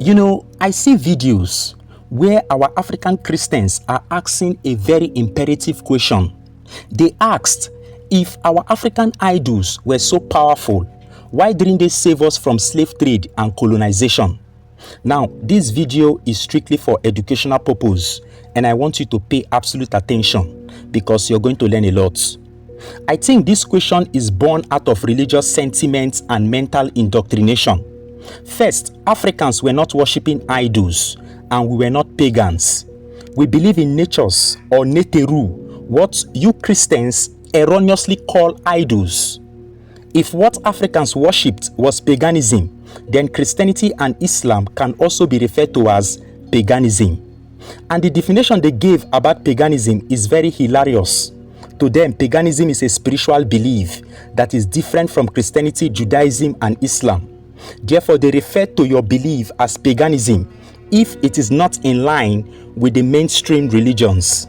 I see videos where our African Christians are asking a very imperative question. They asked, if our African idols were so powerful, why didn't they save us from slave trade and colonization? Now, this video is strictly for educational purpose, and I want you to pay absolute attention because you're going to learn a lot. I think this question is born out of religious sentiments and mental indoctrination. First, Africans were not worshipping idols, and we were not pagans. We believe in natures or neteru, what you Christians erroneously call idols. If what Africans worshipped was paganism, then Christianity and Islam can also be referred to as paganism. And the definition they gave about paganism is very hilarious. To them, paganism is a spiritual belief that is different from Christianity, Judaism, and Islam. Therefore, they refer to your belief as paganism if it is not in line with the mainstream religions.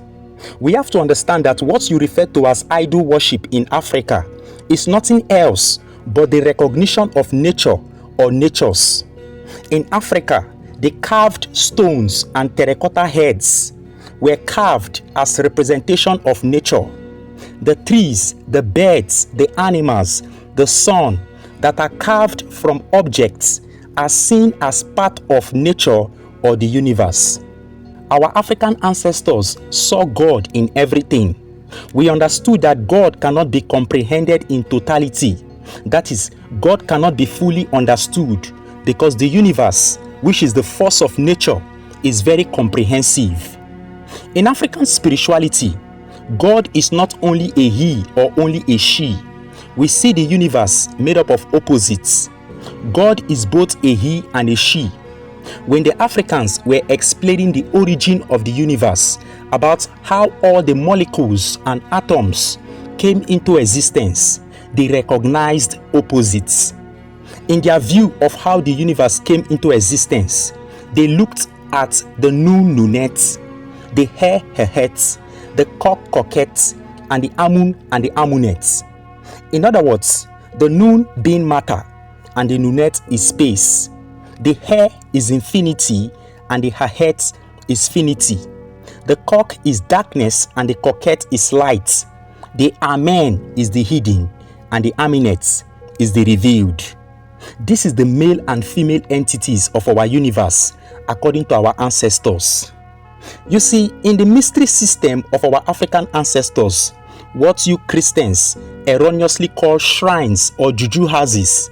We have to understand that what you refer to as idol worship in Africa is nothing else but the recognition of nature or natures. In Africa, the carved stones and terracotta heads were carved as representation of nature. The trees, the birds, the animals, the sun that are carved from objects are seen as part of nature or the universe. Our African ancestors saw God in everything. We understood that God cannot be comprehended in totality. That is, God cannot be fully understood because the universe, which is the force of nature, is very comprehensive. In African spirituality, God is not only a he or only a she. We see the universe made up of opposites. God is both a he and a she. When the Africans were explaining the origin of the universe, about how all the molecules and atoms came into existence, they recognized opposites. In their view of how the universe came into existence, they looked at the noon noonettes, the hehettes, the coquettes, and the amun and the amunettes. In other words, the noon being matter and the noonette is space. The hair is infinity and the hahet is finity. The cock is darkness and the coquette is light. The amen is the hidden and the aminet is the revealed. This is the male and female entities of our universe according to our ancestors. You see, in the mystery system of our African ancestors, what you Christians erroneously call shrines or juju houses,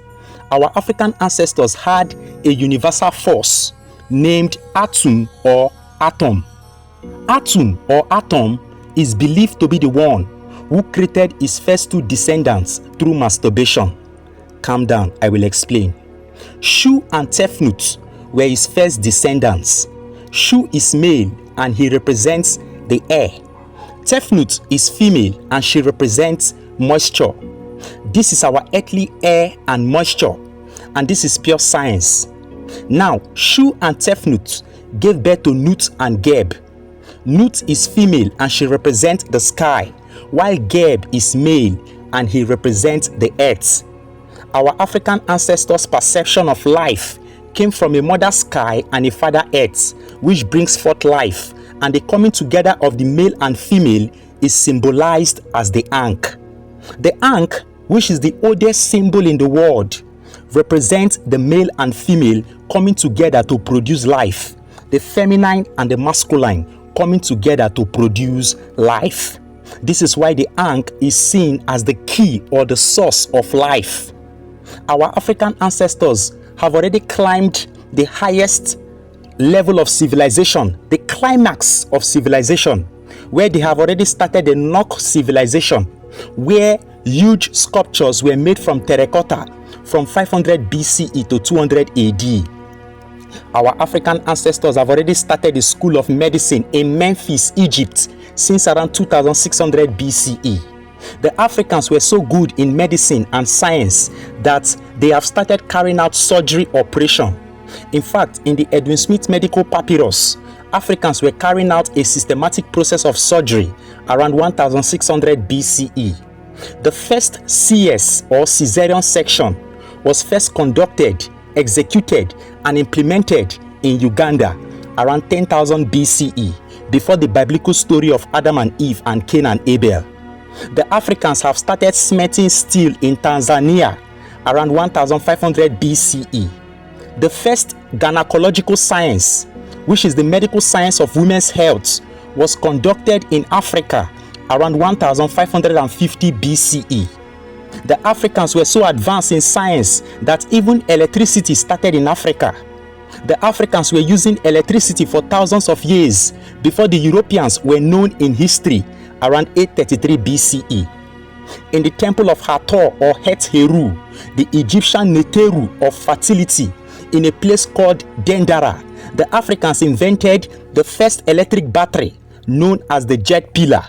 our African ancestors had a universal force named Atum or Atom. Atum or Atom is believed to be the one who created his first two descendants through masturbation. Calm down, I will explain. Shu and Tefnut were his first descendants. Shu is male and he represents the air. Tefnut is female and she represents moisture. This is our earthly air and moisture, and this is pure science. Now, Shu and Tefnut gave birth to Nut and Geb. Nut is female and she represents the sky, while Geb is male and he represents the earth. Our African ancestors' perception of life came from a mother sky and a father earth, which brings forth life, and the coming together of the male and female is symbolized as the ankh. The ankh, which is the oldest symbol in the world, represents the male and female coming together to produce life, the feminine and the masculine coming together to produce life. This is why the ankh is seen as the key or the source of life. Our African ancestors have already climbed the highest level of civilization, the climax of civilization, where they have already started the Nok civilization, where huge sculptures were made from terracotta from 500 BCE to 200 AD. Our African ancestors have already started the school of medicine in Memphis, Egypt, since around 2600 BCE. The Africans were so good in medicine and science that they have started carrying out surgery operation. In fact, in the Edwin Smith medical papyrus, Africans were carrying out a systematic process of surgery around 1600 BCE. The first CS or Caesarean section was first conducted, executed, and implemented in Uganda around 10,000 BCE, before the biblical story of Adam and Eve and Cain and Abel. The Africans have started smelting steel in Tanzania around 1500 BCE. The first gynecological science, which is the medical science of women's health, was conducted in Africa around 1550 BCE. The Africans were so advanced in science that even electricity started in Africa. The Africans were using electricity for thousands of years before the Europeans were known in history around 833 BCE. In the temple of Hathor or Het-Heru, the Egyptian Neteru of fertility, in a place called Dendara, the Africans invented the first electric battery, known as the jet pillar.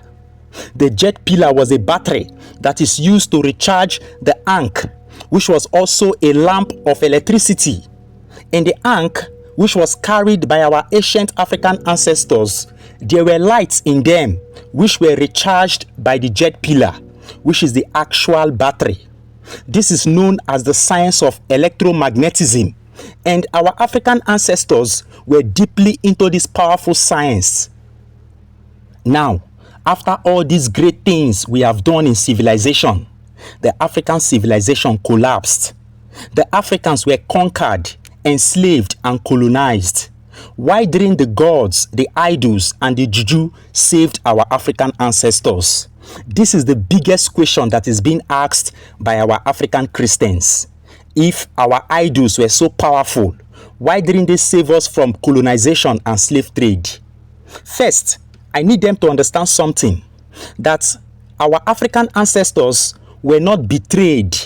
The jet pillar was a battery that is used to recharge the ankh, which was also a lamp of electricity. In the ankh, which was carried by our ancient African ancestors, there were lights in them which were recharged by the jet pillar, which is the actual battery. This is known as the science of electromagnetism, and our African ancestors were deeply into this powerful science. Now, after all these great things we have done in civilization, the African civilization collapsed. The Africans were conquered, enslaved, and colonized. Why didn't the gods, the idols, and the juju saved our African ancestors? This is the biggest question that is being asked by our African Christians. If our idols were so powerful, why didn't they save us from colonization and slave trade? First, I need them to understand something, that our African ancestors were not betrayed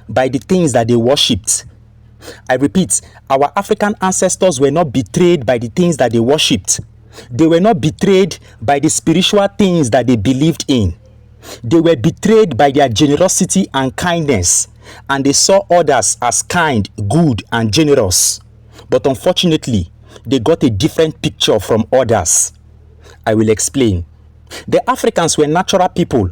by the things that they worshipped. I repeat, our African ancestors were not betrayed by the things that they worshipped. They were not betrayed by the spiritual things that they believed in. They were betrayed by their generosity and kindness, and they saw others as kind, good, and generous. But unfortunately, they got a different picture from others. I will explain. The Africans were natural people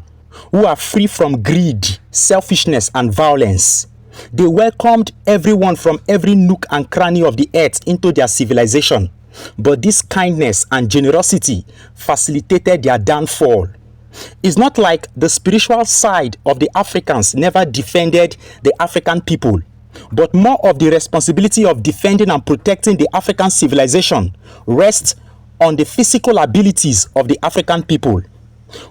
who are free from greed, selfishness, and violence. They welcomed everyone from every nook and cranny of the earth into their civilization. But this kindness and generosity facilitated their downfall. It's not like the spiritual side of the Africans never defended the African people, but more of the responsibility of defending and protecting the African civilization rests on the physical abilities of the African people.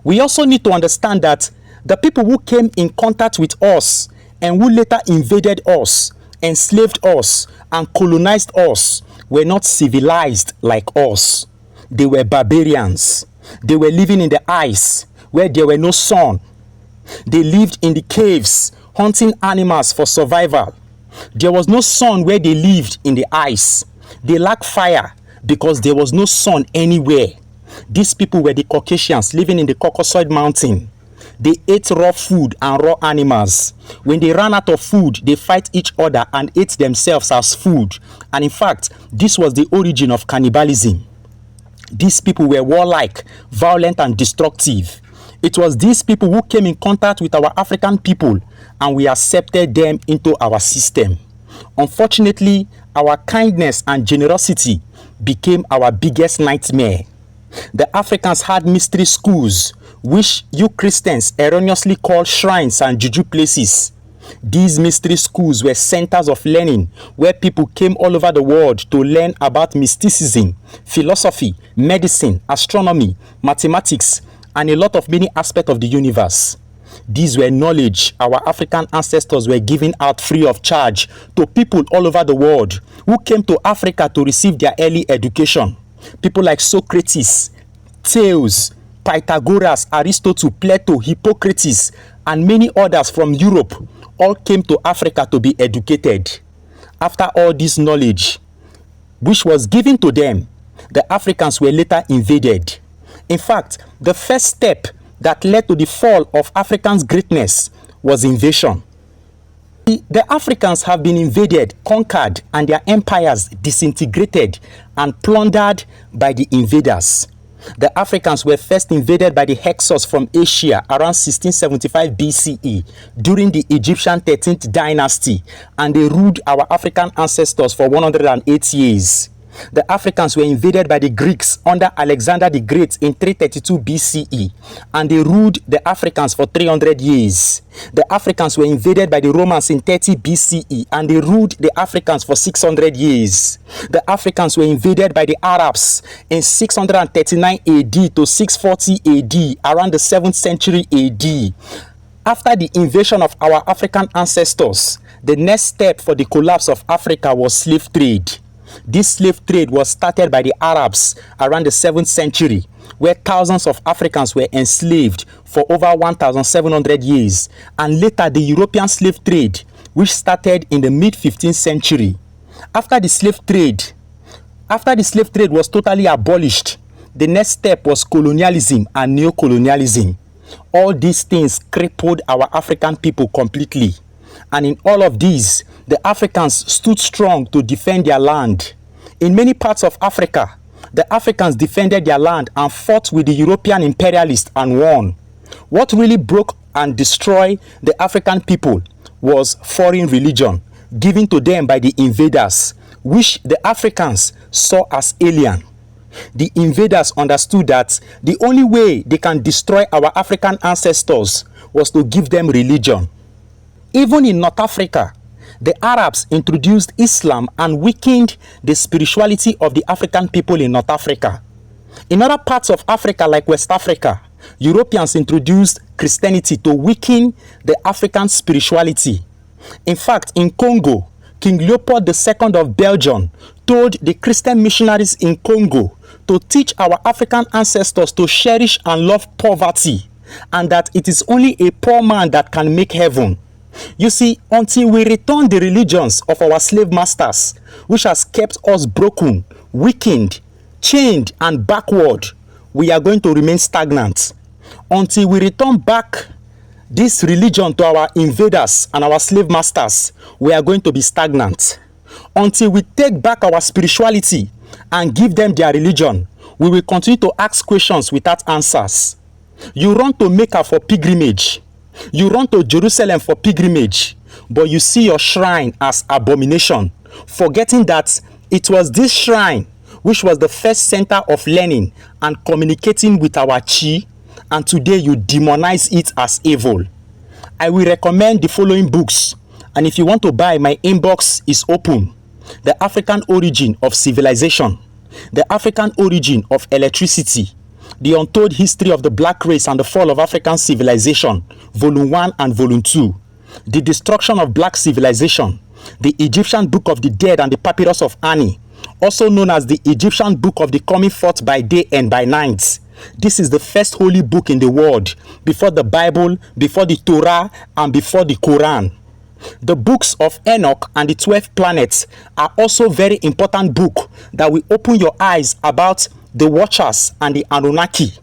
We also need to understand that the people who came in contact with us and who later invaded us, enslaved us, and colonized us were not civilized like us. They were barbarians. They were living in the ice where there were no sun. They lived in the caves, hunting animals for survival. There was no sun where they lived in the ice. They lacked fire because there was no sun anywhere. These people were the Caucasians living in the Caucasoid mountain. They ate raw food and raw animals. When they ran out of food, they fight each other and ate themselves as food. And in fact, this was the origin of cannibalism. These people were warlike, violent, and destructive. It was these people who came in contact with our African people, and we accepted them into our system. Unfortunately, our kindness and generosity became our biggest nightmare. The Africans had mystery schools, which you Christians erroneously call shrines and juju places. These mystery schools were centers of learning where people came all over the world to learn about mysticism, philosophy, medicine, astronomy, mathematics, and a lot of many aspects of the universe. These were knowledge our African ancestors were giving out free of charge to people all over the world who came to Africa to receive their early education. People like Socrates, Thales, Pythagoras, Aristotle, Plato, Hippocrates, and many others from Europe all came to Africa to be educated. After all this knowledge, which was given to them, the Africans were later invaded. In fact, the first step that led to the fall of Africans' greatness was invasion. The Africans have been invaded, conquered, and their empires disintegrated and plundered by the invaders. The Africans were first invaded by the Hyksos from Asia around 1675 BCE during the Egyptian 13th dynasty, and they ruled our African ancestors for 108 years. The Africans were invaded by the Greeks under Alexander the Great in 332 BCE, and they ruled the Africans for 300 years. The Africans were invaded by the Romans in 30 BCE, and they ruled the Africans for 600 years. The Africans were invaded by the Arabs in 639 AD to 640 AD, around the 7th century AD. After the invasion of our African ancestors, the next step for the collapse of Africa was slave trade. This slave trade was started by the Arabs around the 7th century, where thousands of Africans were enslaved for over 1,700 years, and later the European slave trade, which started in the mid-15th century. After the slave trade was totally abolished, the next step was colonialism and neo-colonialism. All these things crippled our African people completely. And in all of these, the Africans stood strong to defend their land. In many parts of Africa, the Africans defended their land and fought with the European imperialists and won. What really broke and destroyed the African people was foreign religion given to them by the invaders, which the Africans saw as alien. The invaders understood that the only way they can destroy our African ancestors was to give them religion. Even in North Africa, the Arabs introduced Islam and weakened the spirituality of the African people in North Africa. In other parts of Africa, like West Africa, Europeans introduced Christianity to weaken the African spirituality. In fact, in Congo, King Leopold II of Belgium told the Christian missionaries in Congo to teach our African ancestors to cherish and love poverty, and that it is only a poor man that can make heaven. You see, until we return the religions of our slave masters, which has kept us broken, weakened, chained, and backward, we are going to remain stagnant. Until we return back this religion to our invaders and our slave masters, we are going to be stagnant. Until we take back our spirituality and give them their religion, we will continue to ask questions without answers. You run to Mecca for pilgrimage. You run to Jerusalem for pilgrimage, but you see your shrine as abomination, forgetting that it was this shrine which was the first center of learning and communicating with our chi, and today you demonize it as evil. I will recommend the following books, and if you want to buy, my inbox is open. The African Origin of Civilization, The African Origin of Electricity, The Untold History of the Black Race and the Fall of African Civilization, Volume 1 and Volume 2, The Destruction of Black Civilization, The Egyptian Book of the Dead and the Papyrus of Ani, also known as the Egyptian Book of the Coming Forth by Day and by Night. This is the first holy book in the world, before the Bible, before the Torah, and before the Quran. The books of Enoch and the 12 planets are also very important books that will open your eyes about the Watchers and the Anunnaki.